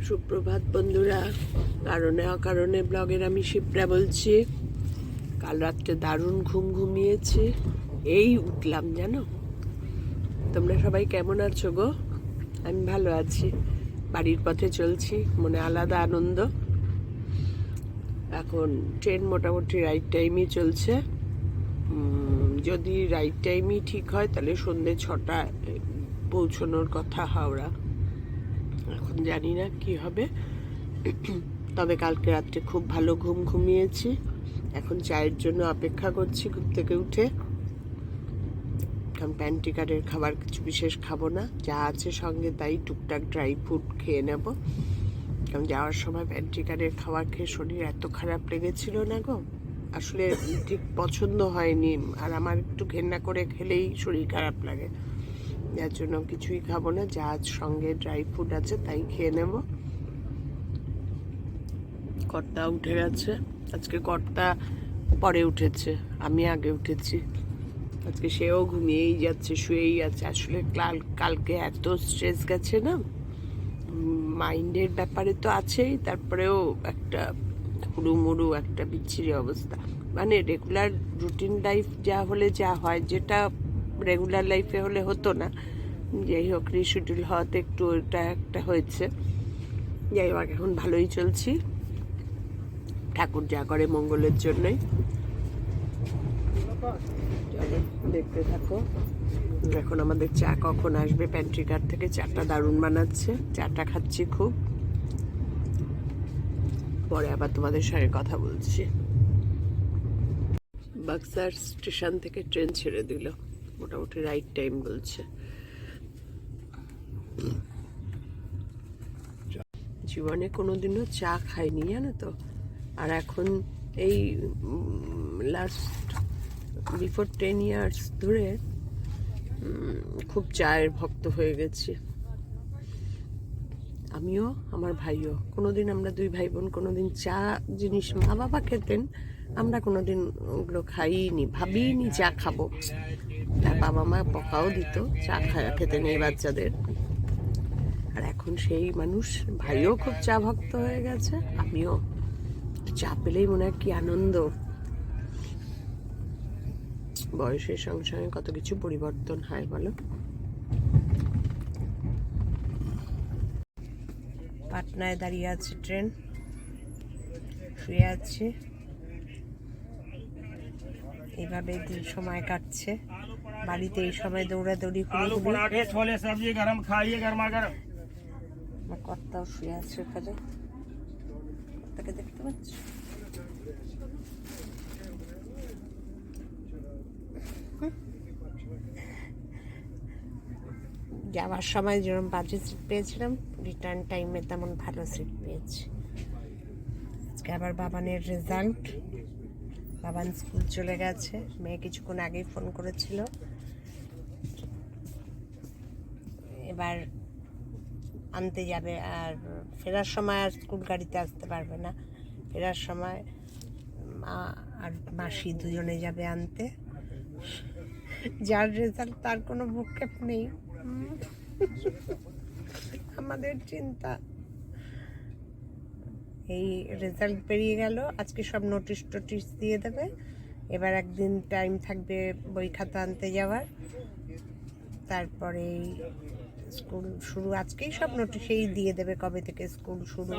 সুপ্রভাত বন্ধুরা, কারণে অকারণে ব্লগের আমি শিপ্রা বলছি। কাল রাত্রে দারুণ ঘুমিয়েছি, এই উঠলাম জানো। তোমরা সবাই কেমন আছো গো? আমি ভালো আছি, বাড়ির পথে চলছি, মনে আলাদা আনন্দ। এখন ট্রেন মোটামুটি রাইট টাইমই চলছে। যদি রাইট টাইমই ঠিক হয় তাহলে সন্ধ্যে 6টায় পৌঁছানোর কথা হাওড়া। এখন জানি না কি হবে, তবে কালকে রাত্রে খুব ভালো ঘুমিয়েছি। এখন চায়ের জন্য অপেক্ষা করছি ঘুম থেকে উঠে, কারণ প্যান্ট্রিকারের খাবার কিছু বিশেষ খাবো না, যা আছে সঙ্গে তাই টুকটাক ড্রাই ফ্রুট খেয়ে নেব। কারণ যাওয়ার সময় প্যান্ট্রিকারের খাবার খেয়ে শরীর এত খারাপ লেগেছিল না গো, আসলে ঠিক পছন্দ হয়নি। আর আমার একটু ঘেন্না করে খেলেই শরীর খারাপ লাগে, যার জন্য কিছুই খাবো না, যা সঙ্গে ড্রাই ফ্রুট আছে তাই খেয়ে নেব। কর্তা উঠে গেছে, আজকে কর্তা পরে উঠেছে, আমি আগে উঠেছি। আজকে সেও ঘুমিয়েই যাচ্ছে, শুয়েই আছে। আসলে কালকে এত স্ট্রেস গেছে না, মাইন্ডের ব্যাপারে তো আছেই, তারপরেও একটা হুড়ুমুড়ু একটা বিচ্ছিরি অবস্থা। মানে রেগুলার রুটিন লাইফ যা হলে যা হয়, যেটা রেগুলার লাইফে হলে হতো না, যাই হোক রিশিডিউল হওয়াতে একটু ওটা একটা হয়েছে। যাই হোক এখন ভালোই চলছি, ঠাকুর যা করে মঙ্গলের জন্যই। দেখতে থাকো। এখন আমাদের চা কখন আসবে প্যান্ট্রিকার থেকে, চাটা দারুণ বানাচ্ছে, চাটা খাচ্ছি খুব। পরে আবার তোমাদের সঙ্গে কথা বলছি। বাক্সার স্টেশন থেকে ট্রেন ছেড়ে দিল, মোটামুটি রাইট টাইম বলছে। জীবনে কোনোদিনও চা খাইনি জানো তো, আর এখন এই লাস্ট বিফোর 10 years ধরে খুব চায়ের ভক্ত হয়ে গেছি। আমিও আমার ভাইও, কোনোদিন আমরা দুই ভাই বোন কোনোদিন চা জিনিস, মা বাবা খেতেন, আমরা কোনোদিন ওগুলো খাইনি, ভাবিনি চা খাবো। তার বাবা মা বকাও দিত চা খেতে নেই বাচ্চাদের। আর এখন সেই মানুষ, ভাইও খুব চা ভক্ত হয়ে গেছে, আমিও। চা পেলেই মনে হয় কি আনন্দ। বয়সের সঙ্গে সঙ্গে কত কিছু পরিবর্তন হয় বলো। পাটনায় দাঁড়িয়ে আছে ট্রেন, শুয়ে আছি, এইভাবে দিন সময় কাটছে। বাড়িতে এই সময় দৌড়াদৌড়ি করে আমার কর্তাও শুয়ে আছে ওখানে, কর্তাকে দেখতে পাচ্ছ। যাওয়ার সময় যেরকম বাজে সিট পেয়েছিলাম, রিটার্ন টাইমে তেমন ভালো সিট পেয়েছি। আজকে আবার বাবানের রেজাল্ট, বাবান স্কুল চলে গেছে, মেয়ে কিছুক্ষণ আগেই ফোন করেছিল। এবার আনতে যাবে, আর ফেরার সময় আর স্কুল গাড়িতে আসতে পারবে না, ফেরার সময় মা আর মাসি দুজনে যাবে আনতে। যার রেজাল্ট তার কোনো ভূক্ষেপ নেই, আমাদের চিন্তা। এই রেজাল্ট বেরিয়ে গেল, আজকে সব নোটিশ দিয়ে দেবে। এবার একদিন টাইম থাকবে বই খাতা আনতে যাওয়ার, তারপরে স্কুল শুরু। আজকেই সব নোটিশেই দিয়ে দেবে কবে থেকে স্কুল শুরু,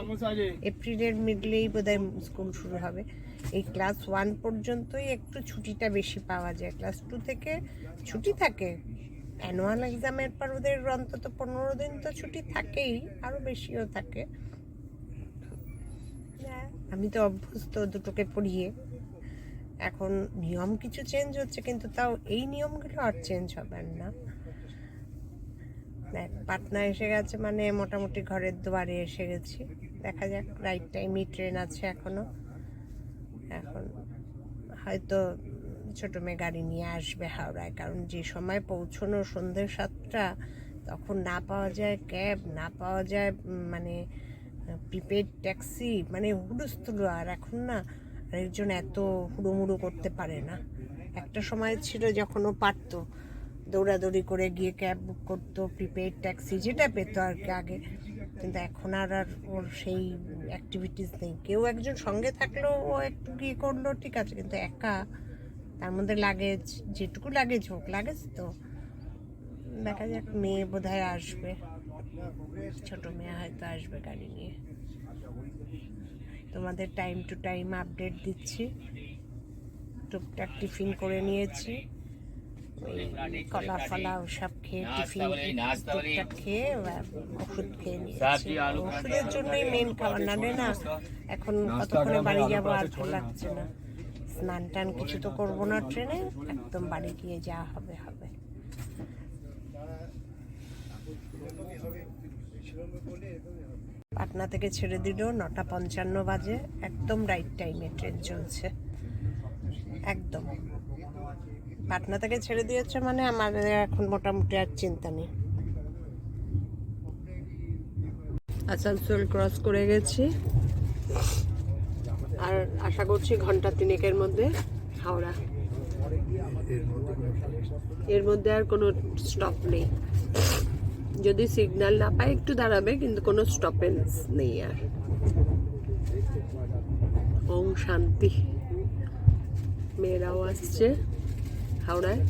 এপ্রিলের মিডলেই বোধহয় স্কুল শুরু হবে। এই ক্লাস 1 পর্যন্তই একটু ছুটিটা বেশি পাওয়া যায়, ক্লাস 2 থেকে ছুটি থাকে। অ্যানুয়াল এক্সামের পর ওদের অন্তত 15 দিন তো ছুটি থাকেই, আরও বেশিও থাকে। আমি তো অভ্যস্ত দুটোকে পড়িয়ে। এখন নিয়ম কিছু চেঞ্জ হচ্ছে, কিন্তু তাও এই নিয়মগুলো আর চেঞ্জ হবে না। পাটনা এসে গেছে মানে মোটামুটি ঘরের দুয়ারে এসে গেছি। দেখা যাক, রাইট টাইমই ট্রেন আছে এখনো। এখন হয়তো ছোটো মেয়ে গাড়ি নিয়ে আসবে হাওড়ায়, কারণ যে সময় পৌঁছানো সন্ধ্যে 7টা, তখন না পাওয়া যায় ক্যাব, না পাওয়া যায় মানে প্রিপেড ট্যাক্সি, মানে হুড়ুস্থুলো। আর এখন না আরেকজন এত হুড়োমুড়ো করতে পারে না। একটা সময় ছিল যখন ও পারতো, দৌড়াদৌড়ি করে গিয়ে ক্যাব বুক করতো, প্রিপেড ট্যাক্সি যেটা পেতো আর কি আগে। কিন্তু এখন আর আর ওর সেই অ্যাক্টিভিটিস নেই। কেউ একজন সঙ্গে থাকলেও ও একটু গিয়ে করলো, ঠিক আছে, কিন্তু একা, তার মধ্যে লাগেজ, যেটুকু লাগেজ হোক, লাগেজ তো দেখা যাক। মেয়ে বোধহয় আসবে, ছোট মেয়ে হয়তো আসবে গাড়ি নিয়ে। তোমাদের টাইম টু টাইম আপডেট দিচ্ছি। টুকটাক টিফিন করে নিয়েছি, ওই কলা ফলা ওসব খেয়ে টিফিন টুকটাক খেয়ে ওষুধ খেয়ে নিয়েছি। ওষুধের জন্যই মেন খাবার, নালে না এখন কতক্ষণে বাড়ি যাবো আর ভালো লাগছে না। স্নান টান কিছু তো করবো না ট্রেনে, একদম বাড়ি গিয়ে যা হবে হবে। পাটনা থেকে ছেড়ে দিল 9:55 বাজে, একদম রাইট টাইমে ট্রেন চলছে একদম। পাটনা থেকে ছেড়ে দিয়েছে মানে আমার এখন মোটামুটি আর চিন্তা নেই। আসানসোল ক্রস করে গেছি, আর আশা করছি ঘন্টা 3-এর মধ্যে হাওড়া। এর মধ্যে আর কোনো স্টপ নেই, যদি সিগন্যাল না পাই একটু দাঁড়াবে, কিন্তু কোনো স্টপেজ নেই আর। ওং শান্তি। মেয়েরাও আসছে হাওড়ায়,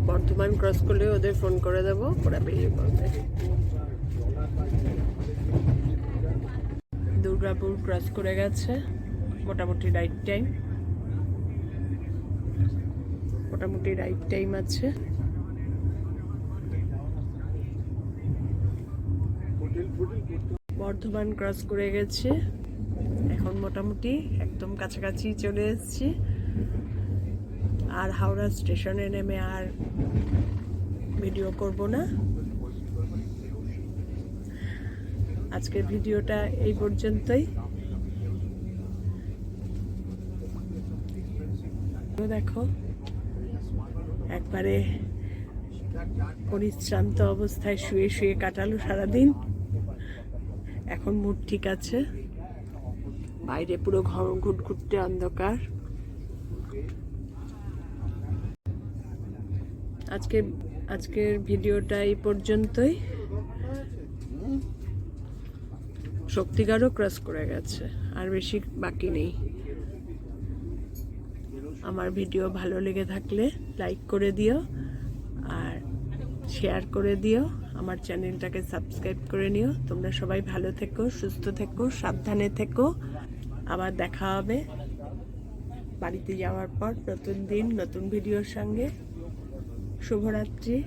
বর্ধমান ক্রস করলে ওদের ফোন করে দেবো, ওরা বেরিয়ে পড়বে। দুর্গাপুর ক্রস করে গেছে, মোটামুটি রাইট টাইম, মোটামুটি রাইট টাইম আছে। বর্ধমান ক্রস করে গেছে, এখন মোটামুটি একদম কাছাকাছি চলে এসেছি। আর হাওড়া স্টেশনে নেমে আর ভিডিও করব না। আজকের ভিডিওটা এই পর্যন্তই। দেখো একবারে পরিশ্রান্ত অবস্থায় শুয়ে শুয়ে কাটালো সারাদিন, এখন মুড ঠিক আছে। বাইরে পুরো ঘর ঘুটঘুটে অন্ধকার। আজকের ভিডিওটা এই পর্যন্তই। শক্তিগড়ও ক্রস করে গেছে, আর বেশি বাকি নেই। আমার ভিডিও ভালো লেগে থাকলে লাইক করে দিও, আর শেয়ার করে দিও, আমার চ্যানেলটাকে সাবস্ক্রাইব করে নিও। তোমরা সবাই ভালো থেকো, সুস্থ থেকো, সাবধানে থেকো। আবার দেখা হবে বাড়িতে যাওয়ার পর নতুন দিন নতুন ভিডিওর সঙ্গে। শুভরাত্রি।